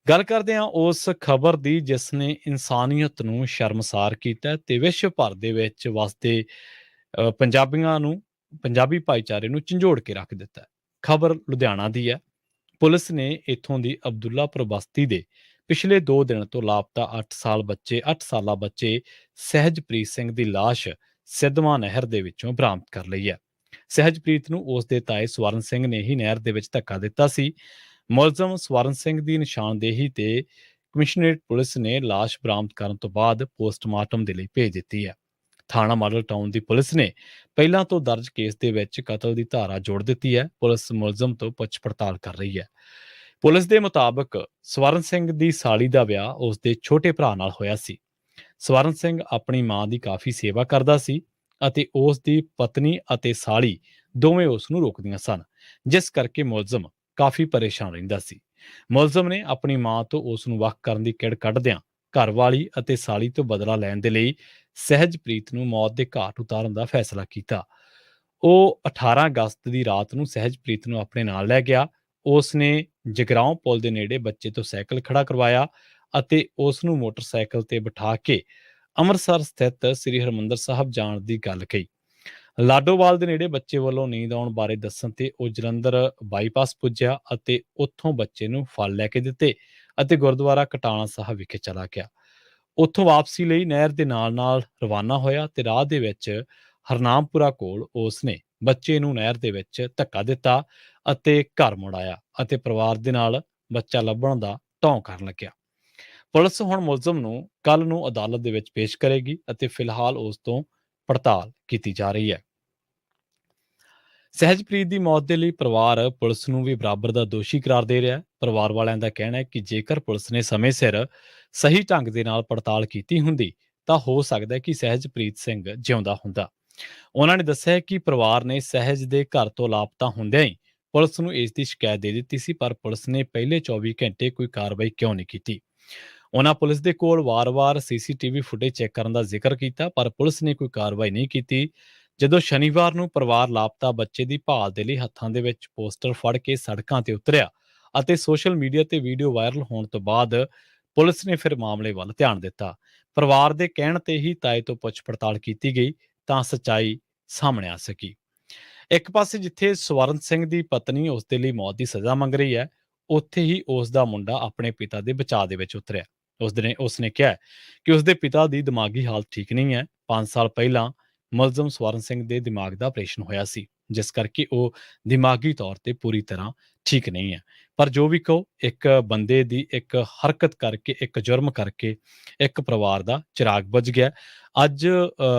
ਗੱਲ ਕਰਦੇ ਹਾਂ ਉਸ ਖਬਰ ਦੀ ਜਿਸ ਨੇ ਇਨਸਾਨੀਅਤ ਨੂੰ ਸ਼ਰਮਸਾਰ ਕੀਤਾ ਤੇ ਵਿਸ਼ਵ ਭਰ ਦੇ ਵਿੱਚ ਵਸਦੇ ਪੰਜਾਬੀਆਂ ਨੂੰ ਪੰਜਾਬੀ ਭਾਈਚਾਰੇ ਨੂੰ ਝੰਜੋੜ ਕੇ ਰੱਖ ਦਿੱਤਾ। ਖਬਰ ਲੁਧਿਆਣਾ ਦੀ ਹੈ। ਪੁਲਿਸ ਨੇ ਇੱਥੋਂ ਦੀ ਅਬਦੁੱਲਾਪੁਰ ਬਸਤੀ ਦੇ ਪਿਛਲੇ 2 ਦਿਨ ਤੋਂ ਲਾਪਤਾ 8 ਸਾਲਾ ਬੱਚੇ ਸਹਿਜਪ੍ਰੀਤ ਸਿੰਘ ਦੀ ਲਾਸ਼ ਸਿੱਧਵਾਂ ਨਹਿਰ ਦੇ ਵਿੱਚੋਂ ਬਰਾਮਦ ਕਰ ਲਈ ਹੈ। ਸਹਿਜਪ੍ਰੀਤ ਨੂੰ ਉਸ ਦੇ ਤਾਏ ਸਵਰਨ ਸਿੰਘ ਨੇ ਹੀ ਨਹਿਰ ਦੇ ਵਿੱਚ ਧੱਕਾ ਦਿੱਤਾ ਸੀ। ਮੁਲਜ਼ਮ ਸਵਰਨ ਸਿੰਘ ਦੀ ਨਿਸ਼ਾਨਦੇਹੀ ਤੇ ਕਮਿਸ਼ਨਰੇਟ ਪੁਲਿਸ ਨੇ ਲਾਸ਼ ਬਰਾਮਦ ਕਰਨ ਤੋਂ ਬਾਅਦ ਪੋਸਟਮਾਰਟਮ ਦੇ ਲਈ ਭੇਜ ਦਿੱਤੀ ਹੈ। ਥਾਣਾ ਮਾਡਲ ਟਾਊਨ ਦੀ ਪੁਲਿਸ ਨੇ ਪਹਿਲਾਂ ਤੋਂ ਦਰਜ ਕੇਸ ਦੇ ਵਿੱਚ ਕਤਲ ਦੀ ਧਾਰਾ ਜੋੜ ਦਿੱਤੀ ਹੈ। ਪੁਲਿਸ ਮੁਲਜ਼ਮ ਤੋਂ ਪੁੱਛ ਪੜਤਾਲ ਕਰ ਰਹੀ ਹੈ। ਪੁਲਿਸ ਦੇ ਮੁਤਾਬਕ ਸਵਰਨ ਸਿੰਘ ਦੀ ਸਾਲੀ ਦਾ ਵਿਆਹ ਉਸ ਦੇ ਛੋਟੇ ਭਰਾ ਨਾਲ ਹੋਇਆ ਸੀ। ਸਵਰਨ ਸਿੰਘ ਆਪਣੀ ਮਾਂ ਦੀ ਕਾਫੀ ਸੇਵਾ ਕਰਦਾ ਸੀ ਅਤੇ ਉਸ ਦੀ ਪਤਨੀ ਅਤੇ ਸਾਲੀ ਦੋਵੇਂ ਉਸ ਨੂੰ ਰੋਕਦੀਆਂ ਸਨ, ਜਿਸ ਕਰਕੇ ਮੁਲਜ਼ਮ ਕਾਫੀ ਪਰੇਸ਼ਾਨ ਰਹਿੰਦਾ ਸੀ। ਮੁਲਜ਼ਮ ਨੇ ਆਪਣੀ ਮਾਂ ਤੋਂ ਉਸ ਨੂੰ ਵੱਖ ਕਰਨ ਦੀ ਕਿੜ ਕੱਢਦਿਆਂ ਘਰਵਾਲੀ ਅਤੇ ਸਾਲੀ ਤੋਂ ਬਦਲਾ ਲੈਣ ਦੇ ਲਈ ਸਹਿਜਪ੍ਰੀਤ ਨੂੰ ਮੌਤ ਦੇ ਘਾਟ ਉਤਾਰਨ ਦਾ ਫੈਸਲਾ ਕੀਤਾ। ਉਹ 18 ਅਗਸਤ ਦੀ ਰਾਤ ਨੂੰ ਸਹਿਜਪ੍ਰੀਤ ਨੂੰ ਆਪਣੇ ਨਾਲ ਲੈ ਗਿਆ। ਉਸ ਨੇ ਜਗਰਾਓਂ ਪੁਲ ਦੇ ਨੇੜੇ ਬੱਚੇ ਤੋਂ ਸਾਈਕਲ ਖੜਾ ਕਰਵਾਇਆ ਅਤੇ ਉਸ ਨੂੰ ਮੋਟਰਸਾਈਕਲ ਤੇ ਬਿਠਾ ਕੇ ਅੰਮ੍ਰਿਤਸਰ ਸਥਿਤ ਸ੍ਰੀ ਹਰਿਮੰਦਰ ਸਾਹਿਬ ਜਾਣ ਦੀ ਗੱਲ ਕਹੀ। ਲਾਡੋਵਾਲ ਦੇ ਨੇੜੇ ਬੱਚੇ ਵੱਲੋਂ ਨੀਂਦ ਆਉਣ ਬਾਰੇ ਦੱਸਣ ਤੇ ਉਹ ਜਲੰਧਰ ਬਾਈਪਾਸ ਪੁੱਜਿਆ ਅਤੇ ਉੱਥੋਂ ਬੱਚੇ ਨੂੰ ਫਲ ਲੈ ਕੇ ਦਿੱਤੇ ਅਤੇ ਗੁਰਦੁਆਰਾ ਕਟਾਣਾ ਸਾਹਿਬ ਵਿਖੇ ਚਲਾ ਗਿਆ। ਉੱਥੋਂ ਵਾਪਸੀ ਲਈ ਨਹਿਰ ਦੇ ਨਾਲ-ਨਾਲ ਰਵਾਨਾ ਹੋਇਆ ਤੇ ਰਾਹ ਦੇ ਵਿੱਚ ਹਰਨਾਮਪੁਰਾ ਕੋਲ ਉਸ ਨੇ ਬੱਚੇ ਨੂੰ ਨਹਿਰ ਦੇ ਵਿੱਚ ਧੱਕਾ ਦਿੱਤਾ ਅਤੇ ਘਰ ਮੁੜ ਆਇਆ ਅਤੇ ਪਰਿਵਾਰ ਦੇ ਨਾਲ ਬੱਚਾ ਲੱਭਣ ਦਾ ਢੌਂ ਕਰਨ ਲੱਗਿਆ। ਪੁਲਿਸ ਹੁਣ ਮੁਲਜ਼ਮ ਨੂੰ ਕੱਲ ਨੂੰ ਅਦਾਲਤ ਦੇ ਵਿੱਚ ਪੇਸ਼ ਕਰੇਗੀ ਅਤੇ ਫਿਲਹਾਲ ਉਸ ਤੋਂ ਪੜਤਾਲ ਕੀਤੀ ਜਾ ਰਹੀ ਹੈ। ਸਹਿਜਪ੍ਰੀਤ ਦੀ ਮੌਤ ਦੇ ਲਈ ਪਰਿਵਾਰ ਪੁਲਿਸ ਨੂੰ ਵੀ ਬਰਾਬਰ ਦਾ ਦੋਸ਼ੀ ਕਰਾਰ ਦੇ ਰਿਹਾ ਹੈ। ਪਰਿਵਾਰ ਵਾਲਿਆਂ ਦਾ ਕਹਿਣਾ ਹੈ ਕਿ ਜੇਕਰ ਪੁਲਿਸ ਨੇ ਸਮੇਂ ਸਿਰ ਸਹੀ ਢੰਗ ਦੇ ਨਾਲ ਪੜਤਾਲ ਕੀਤੀ ਹੁੰਦੀ ਤਾਂ ਹੋ ਸਕਦਾ ਹੈ ਕਿ ਸਹਿਜਪ੍ਰੀਤ ਸਿੰਘ ਜਿਉਂਦਾ ਹੁੰਦਾ। ਉਹਨਾਂ ਨੇ ਦੱਸਿਆ ਕਿ ਪਰਿਵਾਰ ਨੇ ਸਹਿਜ ਦੇ ਘਰ ਤੋਂ ਲਾਪਤਾ ਹੁੰਦਿਆਂ ਹੀ ਪੁਲਿਸ ਨੂੰ ਇਸ ਦੀ ਸ਼ਿਕਾਇਤ ਦੇ ਦਿੱਤੀ ਸੀ, ਪਰ ਪੁਲਿਸ ਨੇ ਪਹਿਲੇ 24 ਘੰਟੇ ਕੋਈ ਕਾਰਵਾਈ ਕਿਉਂ ਨਹੀਂ ਕੀਤੀ। ਉਹਨਾਂ ਪੁਲਿਸ ਦੇ ਕੋਲ ਵਾਰ-ਵਾਰ ਸੀਸੀਟੀਵੀ ਫੁਟੇਜ ਚੈੱਕ ਕਰਨ ਦਾ ਜ਼ਿਕਰ ਕੀਤਾ, ਪਰ ਪੁਲਿਸ ਨੇ ਕੋਈ ਕਾਰਵਾਈ ਨਹੀਂ ਕੀਤੀ। ਜਦੋਂ ਸ਼ਨੀਵਾਰ ਨੂੰ ਪਰਿਵਾਰ ਲਾਪਤਾ ਬੱਚੇ ਦੀ ਭਾਲ ਦੇ ਲਈ ਹੱਥਾਂ ਦੇ ਵਿੱਚ ਪੋਸਟਰ ਫੜ ਕੇ ਸੜਕਾਂ ਤੇ ਉਤਰਿਆ ਅਤੇ ਸੋਸ਼ਲ ਮੀਡੀਆ ਤੇ ਵੀਡੀਓ ਵਾਇਰਲ ਹੋਣ ਤੋਂ ਬਾਅਦ ਪੁਲਿਸ ਨੇ ਫਿਰ ਮਾਮਲੇ ਵੱਲ ਧਿਆਨ ਦਿੱਤਾ। ਪਰਿਵਾਰ ਦੇ ਕਹਿਣ ਤੇ ਹੀ ਤਾਏ ਤੋਂ ਪੁੱਛ ਪੜਤਾਲ ਕੀਤੀ ਗਈ ਤਾਂ ਸੱਚਾਈ ਸਾਹਮਣੇ ਆ ਸਕੀ। ਇੱਕ ਪਾਸੇ ਜਿੱਥੇ ਸਵਰਨ ਸਿੰਘ ਦੀ ਪਤਨੀ ਉਸ ਦੇ ਲਈ ਮੌਤ ਦੀ ਸਜ਼ਾ ਮੰਗ ਰਹੀ ਹੈ, ਉੱਥੇ ਹੀ ਉਸ ਦਾ ਮੁੰਡਾ ਆਪਣੇ ਪਿਤਾ ਦੇ ਬਚਾਅ ਦੇ ਵਿੱਚ ਉਤਰਿਆ। ਉਸਨੇ ਕਿਹਾ ਕਿ ਉਸਦੇ ਪਿਤਾ ਦੀ ਦਿਮਾਗੀ ਹਾਲਤ ਠੀਕ ਨਹੀਂ ਹੈ। 5 ਸਾਲ ਪਹਿਲਾਂ ਮੁਲਜ਼ਮ ਸਵਰਨ ਸਿੰਘ ਦੇ ਦਿਮਾਗ ਦਾ ਆਪਰੇਸ਼ਨ ਹੋਇਆ ਸੀ, ਜਿਸ ਕਰਕੇ ਉਹ ਦਿਮਾਗੀ ਤੌਰ ਤੇ ਪੂਰੀ ਤਰ੍ਹਾਂ ਠੀਕ ਨਹੀਂ ਹੈ। ਪਰ ਜੋ ਵੀ ਕਹੋ, ਇੱਕ ਬੰਦੇ ਦੀ ਇੱਕ ਹਰਕਤ ਕਰਕੇ, ਇੱਕ ਜੁਰਮ ਕਰਕੇ ਇੱਕ ਪਰਿਵਾਰ ਦਾ ਚਿਰਾਗ ਬੁਝ ਗਿਆ। ਅੱਜ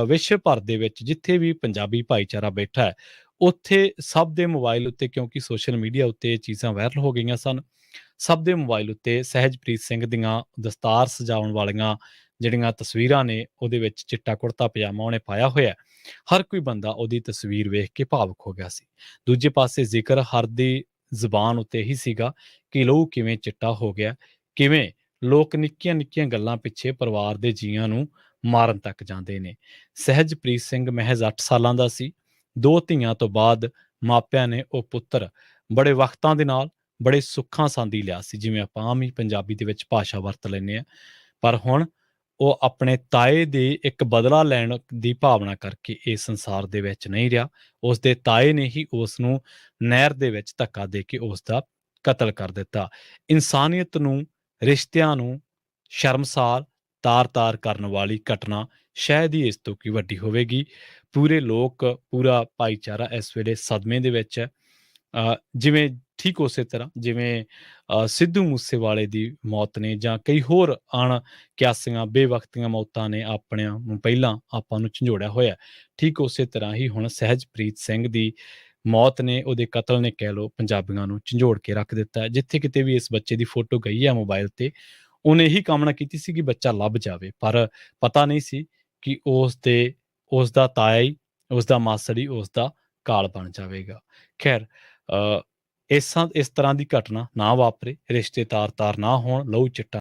ਵਿਸ਼ਵ ਭਰ ਦੇ ਵਿੱਚ ਜਿੱਥੇ ਵੀ ਪੰਜਾਬੀ ਭਾਈਚਾਰਾ ਬੈਠਾ ਹੈ, ਉੱਥੇ ਸਭ ਦੇ ਮੋਬਾਈਲ ਉੱਤੇ, ਕਿਉਂਕਿ ਸੋਸ਼ਲ ਮੀਡੀਆ ਉੱਤੇ ਇਹ ਚੀਜ਼ਾਂ ਵਾਇਰਲ ਹੋ ਗਈਆਂ ਸਨ, ਸਭ ਦੇ ਮੋਬਾਈਲ ਉੱਤੇ ਸਹਿਜਪ੍ਰੀਤ ਸਿੰਘ ਦੀਆਂ ਦਸਤਾਰ ਸਜਾਉਣ ਵਾਲੀਆਂ ਜਿਹੜੀਆਂ ਤਸਵੀਰਾਂ ਨੇ, ਉਹਦੇ ਵਿੱਚ ਚਿੱਟਾ ਕੁੜਤਾ ਪਜਾਮਾ ਉਹਨੇ ਪਾਇਆ ਹੋਇਆ, ਹਰ ਕੋਈ ਬੰਦਾ ਉਹਦੀ ਤਸਵੀਰ ਵੇਖ ਕੇ ਭਾਵੁਕ ਹੋ ਗਿਆ ਸੀ। ਦੂਜੇ ਪਾਸੇ ਜ਼ਿਕਰ ਹਰ ਦੀ ਜ਼ੁਬਾਨ ਉੱਤੇ ਹੀ ਸੀਗਾ ਕਿ ਲਹੂ ਕਿਵੇਂ ਚਿੱਟਾ ਹੋ ਗਿਆ, ਕਿਵੇਂ ਲੋਕ ਨਿੱਕੀਆਂ-ਨਿੱਕੀਆਂ ਗੱਲਾਂ ਪਿੱਛੇ ਪਰਿਵਾਰ ਦੇ ਜੀਆਂ ਨੂੰ ਮਾਰਨ ਤੱਕ ਜਾਂਦੇ ਨੇ। ਸਹਿਜਪ੍ਰੀਤ ਸਿੰਘ ਮਹਿਜ਼ 8 ਸਾਲਾਂ ਦਾ ਸੀ। 2 ਧੀਆਂ ਤੋਂ ਬਾਅਦ ਮਾਪਿਆਂ ਨੇ ਉਹ ਪੁੱਤਰ ਬੜੇ ਵਕਤਾਂ ਦੇ ਨਾਲ, ਬੜੇ ਸੁੱਖਾਂ ਸਾਂਦੀ ਲਿਆ ਸੀ, ਜਿਵੇਂ ਆਪਾਂ ਆਮ ਹੀ ਪੰਜਾਬੀ ਦੇ ਵਿੱਚ ਭਾਸ਼ਾ ਵਰਤ ਲੈਂਦੇ ਹਾਂ। ਪਰ ਹੁਣ ਉਹ ਆਪਣੇ ਤਾਏ ਦੇ ਇੱਕ ਬਦਲਾ ਲੈਣ ਦੀ ਭਾਵਨਾ ਕਰਕੇ ਇਸ ਸੰਸਾਰ ਦੇ ਵਿੱਚ ਨਹੀਂ ਰਿਹਾ। ਉਸ ਦੇ ਤਾਏ ਨੇ ਹੀ ਉਸ ਨੂੰ ਨਹਿਰ ਦੇ ਵਿੱਚ ਧੱਕਾ ਦੇ ਕੇ ਉਸ ਦਾ ਕਤਲ ਕਰ ਦਿੱਤਾ। ਇਨਸਾਨੀਅਤ ਨੂੰ, ਰਿਸ਼ਤਿਆਂ ਨੂੰ ਸ਼ਰਮਸਾਰ, ਤਾਰ-ਤਾਰ ਕਰਨ ਵਾਲੀ ਘਟਨਾ ਸ਼ਾਇਦ ਹੀ ਇਸ ਤੋਂ ਕੀ ਵੱਡੀ ਹੋਵੇਗੀ। ਪੂਰੇ ਲੋਕ, ਪੂਰਾ ਭਾਈਚਾਰਾ ਇਸ ਵੇਲੇ ਸਦਮੇ ਦੇ ਵਿੱਚ ਹੈ। ਜਿਵੇਂ ਠੀਕ ਉਸੇ ਤਰ੍ਹਾਂ ਜਿਵੇਂ ਸਿੱਧੂ ਮੂਸੇਵਾਲੇ ਦੀ ਮੌਤ ਨੇ ਜਾਂ ਕਈ ਹੋਰ ਅਣਕਿਆਸੀਆਂ ਬੇਵਕਤੀਆਂ ਮੌਤਾਂ ਨੇ ਆਪਣਿਆਂ ਨੂੰ ਪਹਿਲਾਂ ਆਪਾਂ ਨੂੰ ਝੰਜੋੜਿਆ ਹੋਇਆ, ਠੀਕ ਉਸੇ ਤਰ੍ਹਾਂ ਹੀ ਹੁਣ ਸਹਿਜਪ੍ਰੀਤ ਸਿੰਘ ਦੀ ਮੌਤ ਨੇ, ਉਹਦੇ ਕਤਲ ਨੇ ਕਹਿ ਲਓ, ਪੰਜਾਬੀਆਂ ਨੂੰ ਝੰਜੋੜ ਕੇ ਰੱਖ ਦਿੱਤਾ ਹੈ। ਜਿੱਥੇ ਕਿਤੇ ਵੀ ਇਸ ਬੱਚੇ ਦੀ ਫੋਟੋ ਗਈ ਹੈ ਮੋਬਾਈਲ ਤੇ, ਉਹਨੇ ਇਹੀ ਕਾਮਨਾ ਕੀਤੀ ਸੀ ਕਿ ਬੱਚਾ ਲੱਭ ਜਾਵੇ, ਪਰ ਪਤਾ ਨਹੀਂ ਸੀ ਕਿ ਉਸ ਦਾ ਤਾਇਆ ਹੀ, ਉਸ ਦਾ ਮਾਸੜ ਹੀ ਉਸ ਦਾ ਕਾਲ ਬਣ ਜਾਵੇਗਾ। ਖੈਰ, ਇਸ ਤਰ੍ਹਾਂ ਦੀ ਘਟਨਾ ਨਾ ਵਾਪਰੇ, ਰਿਸ਼ਤੇ ਤਾਰ-ਤਾਰ ਨਾ ਹੋਣ, ਲਹੂ ਚਿੱਟਾ